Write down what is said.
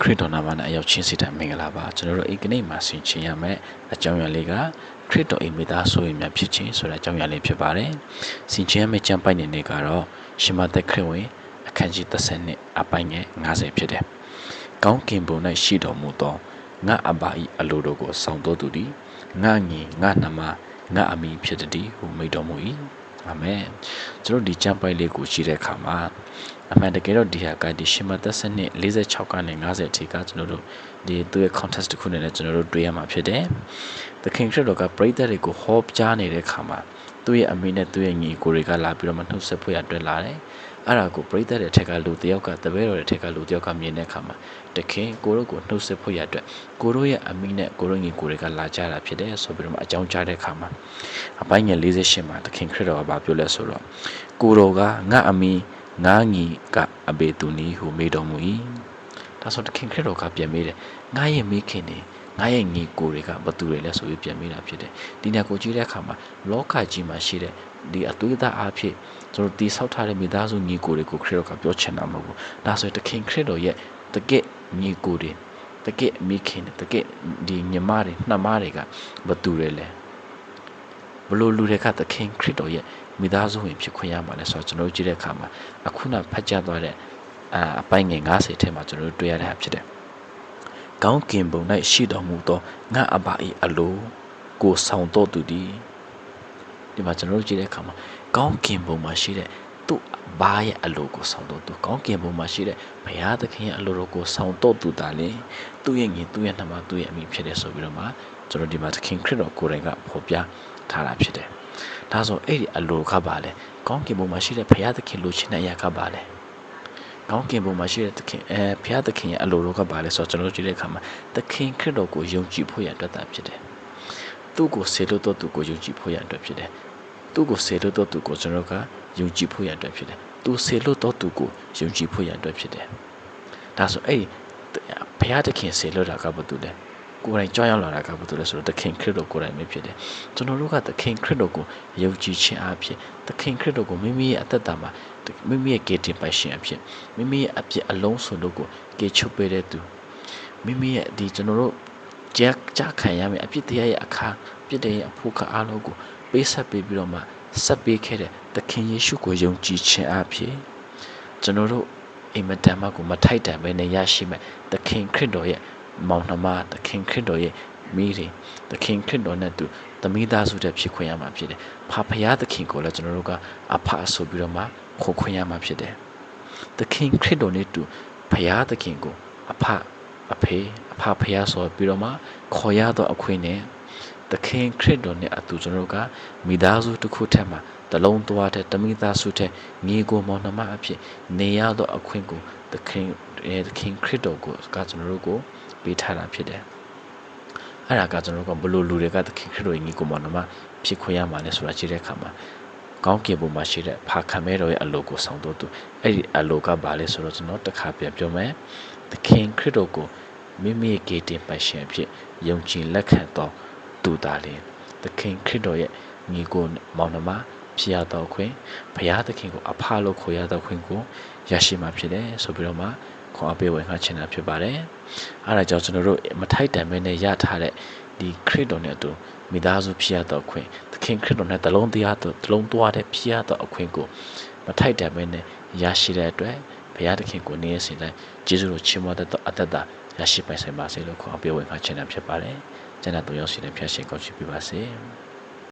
ခရစ်တော်နာမနဲ့အရောက်ချင်းစီတိုင်းမင်္ဂလာပါကျွန်တော်တို့အိတ်ကနေမှာဆင်ခြင်ရမယ်အကြောင်းအရာလေးကခရစ်တော်အိမ်မိသားစုဝင်များဖြစ်ခြင်းဆိုတဲ့အကြောင်းအရာလေးဖြစ်ပါတယ်ဆင်ခြင်ရမယ့်ကျမ်းပိုက်နေကတော့ရှမသက်ခရစ်ဝင်အခန်းကြီး30နှစ်အပိုင်းငယ်50ဖြစ်တယ်ကောင်းကင်ဘုံ၌ရှိတော်မူသောငါအဘ၏အလိုတော်ကိုဆောင်တော်သူသည်ငါငင်ငါနှမငါအမိဖြစ်သည်ဟုမိန့်တော်မူ၏အာမင်ကျွန်တော်ဒီကျမ်းပိုက်လေးကိုရှိတဲ့အခါမှာအမှန်တကယ်တော့ဒီဟာကဒီရှမသက်စနစ်46ကနေ50အထိကကျွန်တော်တို့ဒီသူရဲ့ context တစ်ခုနဲ့ကျွန်တော်တို့တွေ့ရမှာဖြစ်တယ်။သခင်ခရစ်တော်ကပရိသတ်တွေကိုဟောကြားနေတဲ့အခါမှာသူ့ရဲ့အမိနဲ့သူ့ရဲ့ညီကိုတွေကလာပြီးတော့မှနှုတ်ဆက်ဖို့ရတွေ့လာတယ်။အဲ့ဒါကိုပရိသတ်တွေထက်ကလူတယောက်ကတပည့်တော်တွေထက်ကလူတယောက်ကမြင်တဲ့အခါမှာတခင်ကိုတို့ကိုနှုတ်ဆက်ဖို့ရအတွက်ကိုတို့ရဲ့အမိနဲ့ကိုတို့ညီကိုတွေကလာကြတာဖြစ်တယ်ဆိုပြီးတော့မှအကြောင်းကြားတဲ့အခါမှာအပိုင်းငယ်48မှာသခင်ခရစ်တော်ကပြောလဲဆိုတော့ကိုတော်ကငါအမိငါညီကအဘေသူနီဟုမေးတော်မူ၏ဒါဆိုတခင်ခရစ်တော်ကပြန်မေးတယ်ငါရဲ့မိခင်နေငါရဲ့ညီကိုတွေကဘသူတွေလဲဆိုပြီးပြန်မေးတာဖြစ်တယ်ဒီညကိုကြည့်တဲ့အခါမှာလောကကြီးမှာရှိတဲ့ဒီအသွေးသားအဖြစ်ကျွန်တော်တိဆောက်ထားတဲ့မိသားစုညီကိုတွေကိုခရစ်တော်ကပြောချင်တာမဟုတ်ဘူးဒါဆိုတခင်ခရစ်တော်ရဲ့တကယ့်ညီကိုတွေတကယ့်မိခင်တကယ့်ဒီညီမတွေနှမတွေကဘသူတွေလဲဘလို့လူတွေကသခင်ခရစ်တော်ရဲ့မိသားစုဝင်ဖြစ်ခွင့်ရမှာလဲဆိုတော့ကျွန်တော်ကြည့်တဲ့အခါမှာအခုနဖတ်ကြားသွားတဲ့အပိုင်းငယ်50ထဲမှာကျွန်တော်တွေ့ရတာဖြစ်တယ်။ကောင်းကင်ဘုံ၌ရှိတော်မူသောငါအဘ၏အလိုကိုဆောင်တော်သူသည်ဒီမှာကျွန်တော်ကြည့်တဲ့အခါမှာကောင်းကင်ဘုံမှာရှိတဲ့သူ့ဘာရဲ့အလိုကိုဆောင်တော်သူကောင်းကင်ဘုံမှာရှိတဲ့ဘုရားသခင်ရဲ့အလိုတော်ကိုဆောင်တော်သူတာလေသူ့ရဲ့ညီသူ့ရဲ့နှမသူ့ရဲ့အမိဖြစ်တယ်ဆိုပြီးတော့မှကျွန်တော်ဒီမှာသခင်ခရစ်တော်ကိုယ်တိုင်ကဖော်ပြထားတာဖြစ်တယ်။ဒါဆိုအဲ့ဒီအလိုကပါလေကောင်းကင်ဘုံမှာရှိတဲ့ဘုရားသခင်လိုချင်တဲ့အရာကပါလေကောင်းကင်ဘုံမှာရှိတဲ့သခင်ဘုရားသခင်ရဲ့အလိုတော်ကပါလေဆိုတော့ကျွန်တော်ကြည့်တဲ့အခါမှာသခင်ခရစ်တော်ကိုယုံကြည်ဖို့ရအတွက်တာဖြစ်တယ်။သူ့ကိုဆေလို့တော့သူ့ကိုယုံကြည်ဖို့ရအတွက်ဖြစ်တယ်။သူ့ကိုဆေလို့တော့သူ့ကိုကျွန်တော်ကယုံကြည်ဖို့ရအတွက်ဖြစ်တယ်။သူဆေလို့တော့သူ့ကိုယုံကြည်ဖို့ရအတွက်ဖြစ်တယ်။ဒါဆိုအဲ့ဘုရားသခင်ဆေလို့တာကဘာတူလဲကိုယ်တိုင်ကြောက်ရောက်လာတာကဘာလို့လဲဆိုတော့သခင်ခရစ်တော်ကိုယ်တိုင်ပဲဖြစ်တယ်ကျွန်တော်တို့ကသခင်ခရစ်တော်ကိုယုံကြည်ခြင်းအဖြစ်သခင်ခရစ်တော်ကိုမိမိရဲ့အသက်တာမှာမိမိရဲ့ကယ်တင်ပိုင်ရှင်အဖြစ်မိမိရဲ့အပြစ်အလုံးစုံတို့ကိုကယ်ချုပ်ပေးတဲ့သူမိမိရဲ့ဒီကျွန်တော်တို့ကြားခံရမယ့်အပြစ်တရားရဲ့အခါပြစ်တဲ့ရဲ့အဖို့ခအားလုံးကိုပေးဆက်ပေးပြီးတော့မှဆက်ပေးခဲ့တဲ့သခင်ယေရှုကိုယုံကြည်ခြင်းအဖြစ်ကျွန်တော်တို့အိမ်မတန်မှကိုမထိုက်တန်ပဲနဲ့ရရှိမဲ့သခင်ခရစ်တော်ရဲ့မောင်နှမသခင်ခရစ်တော်ရဲ့မိတွေသခင်ခရစ်တော်နဲ့သူသမီးသားစုတဲ့ဖြစ်ခွင့်ရမှာဖြစ်တယ်။ဖခင်သခင်ကိုလည်းကျွန်တော်တို့ကအဖဆိုပြီးတော့မှခေါ်ခွင့်ရမှာဖြစ်တယ်။သခင်ခရစ်တော်နဲ့သူဖခင်သခင်ကိုအဖအဖေဖခင်ဆိုပြီးတော့မှခေါ်ရတော့အခွင့်နဲ့သခင်ခရစ်တော်နဲ့အတူကျွန်တော်တို့ကမိသားစုတစ်ခုထက်မှာတလုံးသွားတဲ့သမီးသားစုတဲ့ညီကိုမောင်နှမအဖြစ်နေရတော့အခွင့်ကိုသခင်ခရစ်တော်ကိုကျွန်တော်တို့ကိုပေးထားတာဖြစ်တယ်။အဲ့ဒါကကျွန်တော်တို့ကဘလို့လူတွေကသခင်ခရစ်တော်ရဲ့ညီကိုမောင်နှမဖြစ်ခွင့်ရမှာလဲဆိုတာကြည့်တဲ့အခါမှာကောင်းကင်ဘုံမှာရှိတဲ့ဖခင်မဲတော်ရဲ့အလိုကိုဆောင်တော်သူအဲ့ဒီအလိုကဘာလဲဆိုတော့ကျွန်တော်တစ်ခါပြန်ပြောမယ်။သခင်ခရစ်တော်ကိုမိမိရဲ့ကယ်တင်ပိုင်ရှင်ဖြစ်ယုံကြည်လက်ခံတော်သူသားလေသခင်ခရစ်တော်ရဲ့ညီကိုမောင်နှမဖြစ်ရတော်ခွင့်ဘုရားသခင်ကိုအဖလို့ခေါ်ရတော်ခွင့်ကိုရရှိမှာဖြစ်တယ်ဆိုပြီးတော့မှခေါ်အပေးဝင်ခါချင်တာဖြစ်ပါတယ်။အဲဒါကြောင့်ကျွန်တော်တို့မထိုက်တန်မဲနဲ့ရထားတဲ့ဒီခရစ်တော်နဲ့အတူမိသားစုဖြစ်ရတော့ခွင့်သခင်ခရစ်တော်နဲ့တလုံးတရားတလုံးသွားတဲ့ဖြစ်ရတော့အခွင့်ကိုမထိုက်တန်မဲနဲ့ရရှိတဲ့အတွက်ဘုရားသခင်ကိုနေရစဉ်တိုင်းယေရှုတော်ချီးမွမ်းတဲ့အသက်တာရရှိပိုင်ဆိုင်ပါစေလို့ခေါ်အပေးဝင်ခါချင်တာဖြစ်ပါတယ်။ကျန်တဲ့သူရောက်ရှိတဲ့ဖျက်ရှင်ကောင်းချီးပေးပါစေ။